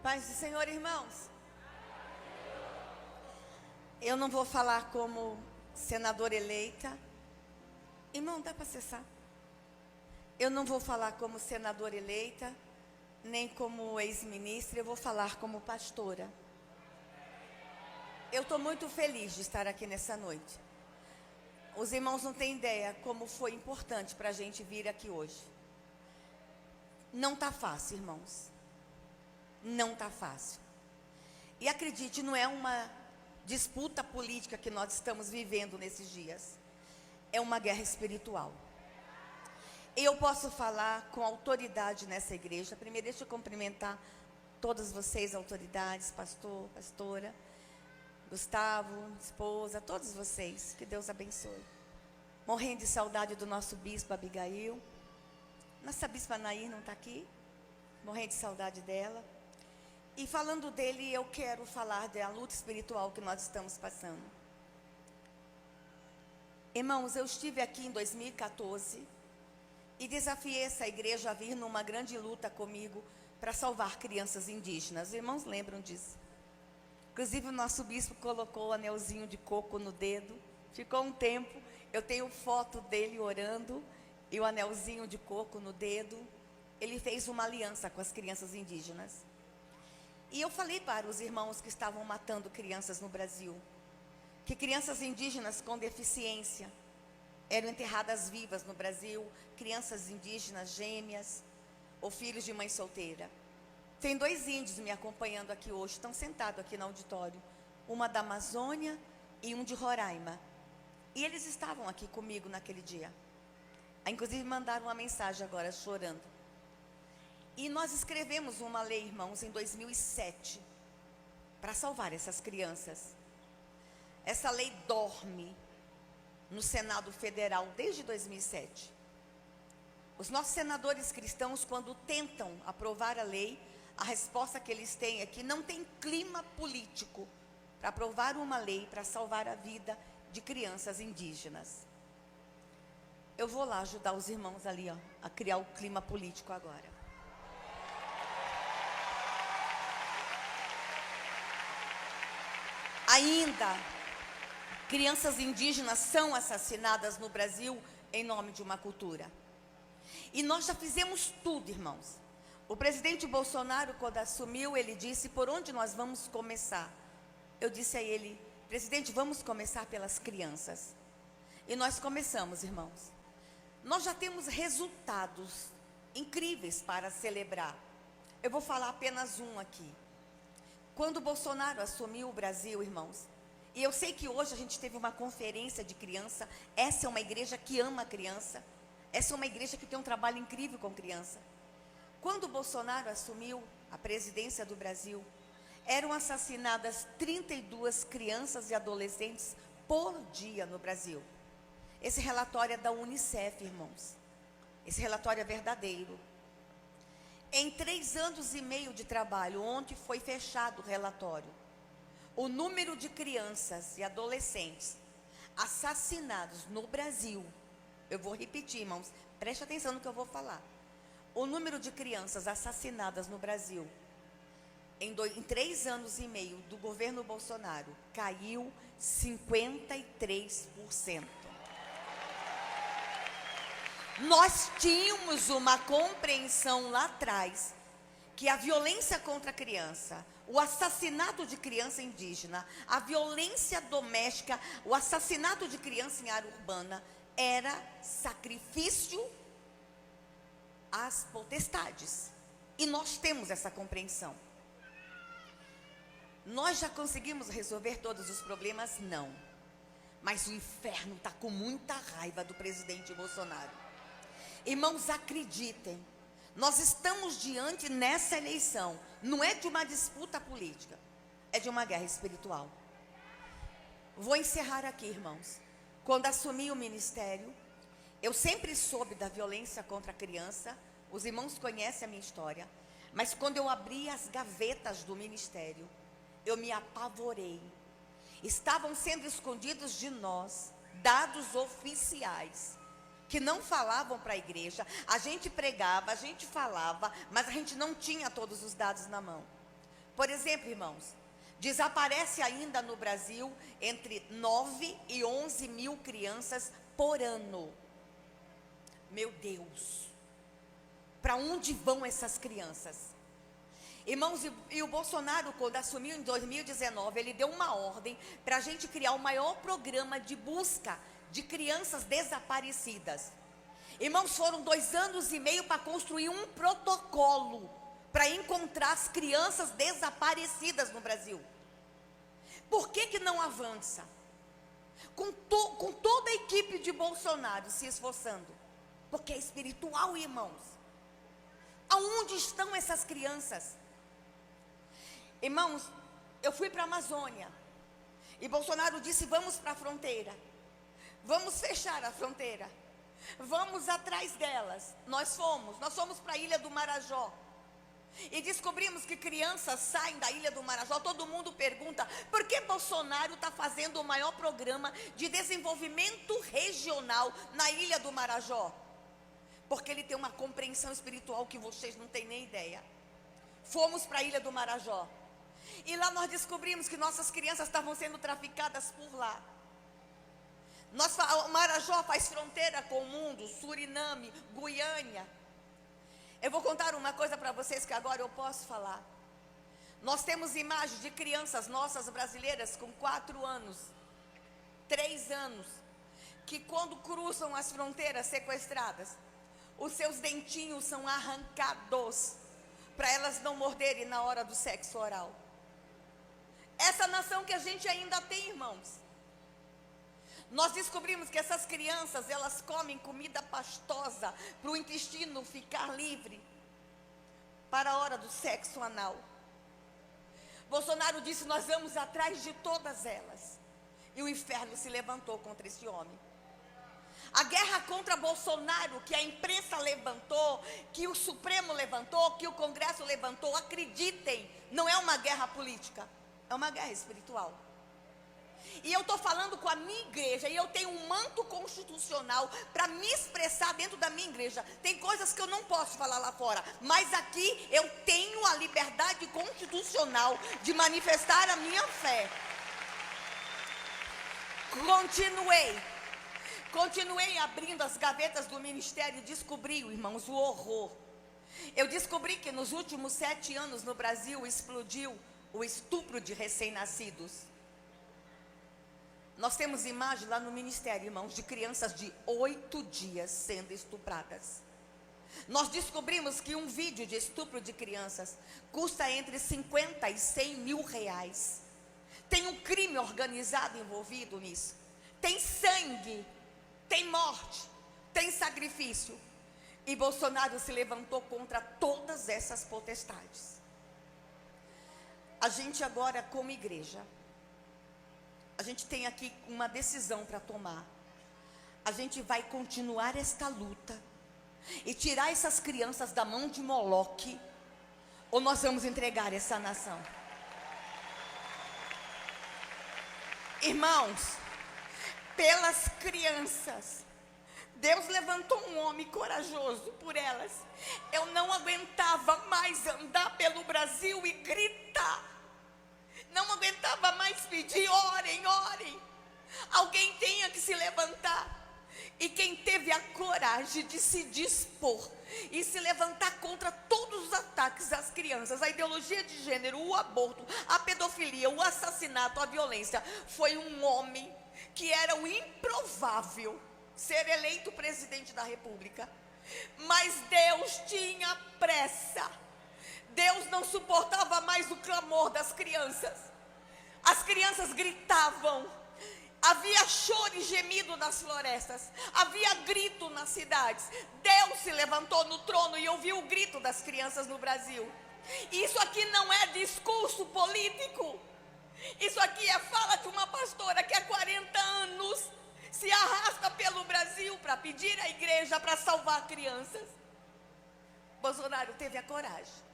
Paz do Senhor, irmãos. Eu não vou falar como senadora eleita. Irmão, dá para acessar? Eu não vou falar como senadora eleita, nem como ex-ministra, eu vou falar como pastora. Eu estou muito feliz de estar aqui nessa noite. Os irmãos não têm ideia como foi importante para a gente vir aqui hoje. Não está fácil, irmãos. Não está fácil. E acredite, não é uma disputa política que nós estamos vivendo nesses dias. É uma guerra espiritual. Eu posso falar com autoridade nessa igreja. Primeiro, deixa eu cumprimentar todas vocês, autoridades, pastor, pastora, Gustavo, esposa, todos vocês. Que Deus abençoe. Morrendo de saudade do nosso bispo Abigail. Nossa bispa Nair não está aqui. Morrendo de saudade dela. E falando dele, eu quero falar da luta espiritual que nós estamos passando. Irmãos, eu estive aqui em 2014 e desafiei essa igreja a vir numa grande luta comigo para salvar crianças indígenas. Os irmãos lembram disso? Inclusive o nosso bispo colocou o anelzinho de coco no dedo. Ficou um tempo, eu tenho foto dele orando e o anelzinho de coco no dedo. Ele fez uma aliança com as crianças indígenas. E eu falei para os irmãos que estavam matando crianças no Brasil, que crianças indígenas com deficiência eram enterradas vivas no Brasil, crianças indígenas gêmeas ou filhos de mãe solteira. Tem 2 índios me acompanhando aqui hoje, estão sentados aqui no auditório, uma da Amazônia e um de Roraima. E eles estavam aqui comigo naquele dia. Inclusive mandaram uma mensagem agora chorando. E nós escrevemos uma lei, irmãos, em 2007, para salvar essas crianças. Essa lei dorme no Senado Federal desde 2007. Os nossos senadores cristãos, quando tentam aprovar a lei, a resposta que eles têm é que não tem clima político para aprovar uma lei para salvar a vida de crianças indígenas. Eu vou lá ajudar os irmãos ali, a criar o clima político agora. Ainda, crianças indígenas são assassinadas no Brasil em nome de uma cultura. E nós já fizemos tudo, irmãos. O presidente Bolsonaro, quando assumiu, ele disse: por onde nós vamos começar? Eu disse a ele: presidente, vamos começar pelas crianças. E nós começamos, irmãos. Nós já temos resultados incríveis para celebrar. Eu vou falar apenas um aqui. Quando Bolsonaro assumiu o Brasil, irmãos, e eu sei que hoje a gente teve uma conferência de criança, essa é uma igreja que ama a criança, essa é uma igreja que tem um trabalho incrível com criança. Quando Bolsonaro assumiu a presidência do Brasil, eram assassinadas 32 crianças e adolescentes por dia no Brasil. Esse relatório é da Unicef, irmãos. Esse relatório é verdadeiro. Em 3 anos e meio de trabalho, ontem foi fechado o relatório, o número de crianças e adolescentes assassinados no Brasil, eu vou repetir, irmãos, preste atenção no que eu vou falar. O número de crianças assassinadas no Brasil, em 3 anos e meio do governo Bolsonaro, caiu 53%. Nós tínhamos uma compreensão lá atrás que a violência contra a criança, o assassinato de criança indígena, a violência doméstica, o assassinato de criança em área urbana era sacrifício às potestades. E nós temos essa compreensão. Nós já conseguimos resolver todos os problemas? Não. Mas o inferno está com muita raiva do presidente Bolsonaro. Irmãos, acreditem, nós estamos diante nessa eleição, não é de uma disputa política, é de uma guerra espiritual. Vou encerrar aqui, irmãos. Quando assumi o ministério, eu sempre soube da violência contra a criança, os irmãos conhecem a minha história, mas quando eu abri as gavetas do ministério, eu me apavorei. Estavam sendo escondidos de nós dados oficiais, que não falavam para a igreja. A gente pregava, a gente falava, mas a gente não tinha todos os dados na mão. Por exemplo, irmãos, desaparece ainda no Brasil entre 9 e 11 mil crianças por ano. Meu Deus, para onde vão essas crianças? Irmãos, e o Bolsonaro, quando assumiu em 2019, ele deu uma ordem para a gente criar o maior programa de busca de crianças desaparecidas. Irmãos, foram 2 anos e meio para construir um protocolo para encontrar as crianças desaparecidas no Brasil. Por que não avança? Com toda a equipe de Bolsonaro se esforçando. Porque é espiritual, irmãos. Aonde estão essas crianças? Irmãos, eu fui para a Amazônia. E Bolsonaro disse, vamos para a fronteira. Vamos fechar a fronteira. Vamos atrás delas. Nós fomos para a Ilha do Marajó. E descobrimos que crianças saem da Ilha do Marajó. Todo mundo pergunta, por que Bolsonaro está fazendo o maior programa de desenvolvimento regional na Ilha do Marajó? Porque ele tem uma compreensão espiritual que vocês não têm nem ideia. Fomos para a Ilha do Marajó. E lá nós descobrimos que nossas crianças estavam sendo traficadas por lá. O Marajó faz fronteira com o mundo, Suriname, Guiânia. Eu vou contar uma coisa para vocês que agora eu posso falar. Nós temos imagens de crianças nossas brasileiras com 4 anos, 3 anos, que quando cruzam as fronteiras sequestradas, os seus dentinhos são arrancados, para elas não morderem na hora do sexo oral. Essa nação que a gente ainda tem, irmãos. Nós descobrimos que essas crianças, elas comem comida pastosa para o intestino ficar livre para a hora do sexo anal. Bolsonaro disse, nós vamos atrás de todas elas. E o inferno se levantou contra esse homem. A guerra contra Bolsonaro, que a imprensa levantou, que o Supremo levantou, que o Congresso levantou, acreditem, não é uma guerra política, é uma guerra espiritual. E eu estou falando com a minha igreja, e eu tenho um manto constitucional para me expressar dentro da minha igreja. Tem coisas que eu não posso falar lá fora, mas aqui eu tenho a liberdade constitucional de manifestar a minha fé. Continuei abrindo as gavetas do ministério e descobri, irmãos, o horror. Eu descobri que nos últimos 7 anos no Brasil explodiu o estupro de recém-nascidos. Nós temos imagem lá no ministério, irmãos, de crianças de 8 dias sendo estupradas. Nós descobrimos que um vídeo de estupro de crianças custa entre 50 e 100 mil reais. Tem um crime organizado envolvido nisso. Tem sangue, tem morte, tem sacrifício. E Bolsonaro se levantou contra todas essas potestades. A gente agora, como igreja, a gente tem aqui uma decisão para tomar. A gente vai continuar esta luta e tirar essas crianças da mão de Moloque, ou nós vamos entregar essa nação? Irmãos, pelas crianças, Deus levantou um homem corajoso por elas. Eu não aguentava mais andar pelo Brasil e gritar. Não aguentava mais pedir, orem, orem. Alguém tenha que se levantar. E quem teve a coragem de se dispor e se levantar contra todos os ataques às crianças, a ideologia de gênero, o aborto, a pedofilia, o assassinato, a violência, foi um homem que era o improvável ser eleito presidente da República. Mas Deus tinha pressa. Deus não suportava mais o clamor das crianças. As crianças gritavam. Havia choro e gemido nas florestas. Havia grito nas cidades. Deus se levantou no trono e ouviu o grito das crianças no Brasil. Isso aqui não é discurso político. Isso aqui é fala de uma pastora que há 40 anos se arrasta pelo Brasil para pedir à igreja para salvar crianças. Bolsonaro teve a coragem.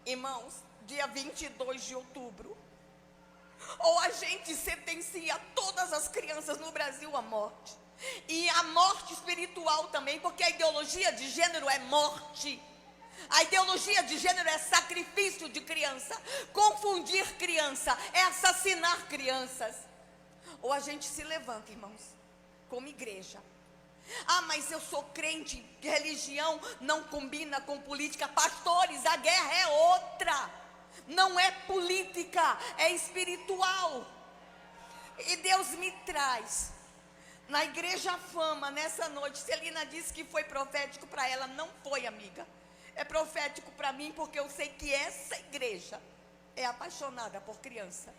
Irmãos, dia 22 de outubro, ou a gente sentencia todas as crianças no Brasil à morte, e a morte espiritual também, porque a ideologia de gênero é morte. A ideologia de gênero é sacrifício de criança, confundir criança, é assassinar crianças. Ou a gente se levanta, irmãos, como igreja. Ah, mas eu sou crente, religião não combina com política. Pastores, a guerra é outra. Não é política, é espiritual. E Deus me traz na Igreja Fama nessa noite. Celina disse que foi profético para ela. Não foi, amiga. É profético para mim, porque eu sei que essa igreja é apaixonada por criança.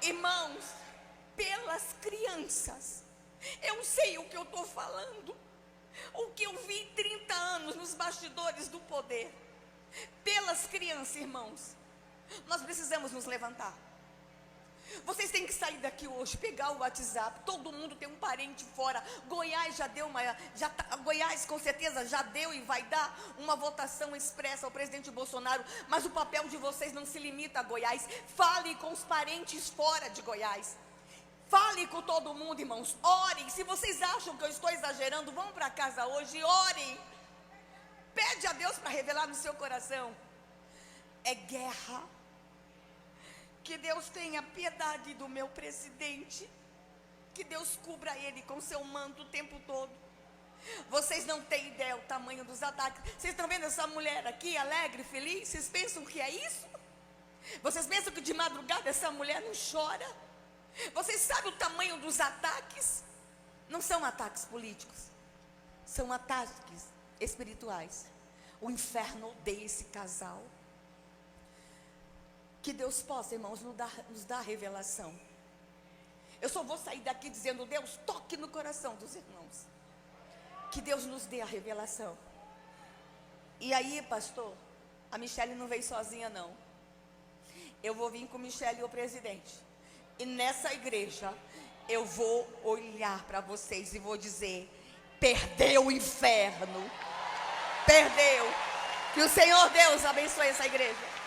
Irmãos, pelas crianças. Eu sei o que eu estou falando. O que eu vi 30 anos nos bastidores do poder. Pelas crianças, irmãos. Nós precisamos nos levantar. Vocês têm que sair daqui hoje, pegar o WhatsApp. Todo mundo tem um parente fora. Goiás já deu Goiás com certeza já deu e vai dar uma votação expressa ao presidente Bolsonaro. Mas o papel de vocês não se limita a Goiás. Fale com os parentes fora de Goiás. Fale com todo mundo, irmãos. Orem. Se vocês acham que eu estou exagerando, vão para casa hoje e orem. Pede a Deus para revelar no seu coração. É guerra. Que Deus tenha piedade do meu presidente. Que Deus cubra ele com seu manto o tempo todo. Vocês não têm ideia o tamanho dos ataques. Vocês estão vendo essa mulher aqui, alegre, feliz? Vocês pensam que é isso? Vocês pensam que de madrugada essa mulher não chora? Vocês sabem o tamanho dos ataques? Não são ataques políticos. São ataques espirituais. O inferno odeia esse casal. Que Deus possa, irmãos, nos dar revelação. Eu só vou sair daqui dizendo: Deus, toque no coração dos irmãos. Que Deus nos dê a revelação. E aí, pastor, a Michele não veio sozinha, não. Eu vou vir com Michele e o presidente. E nessa igreja, eu vou olhar para vocês e vou dizer: perdeu o inferno. Perdeu. Que o Senhor Deus abençoe essa igreja.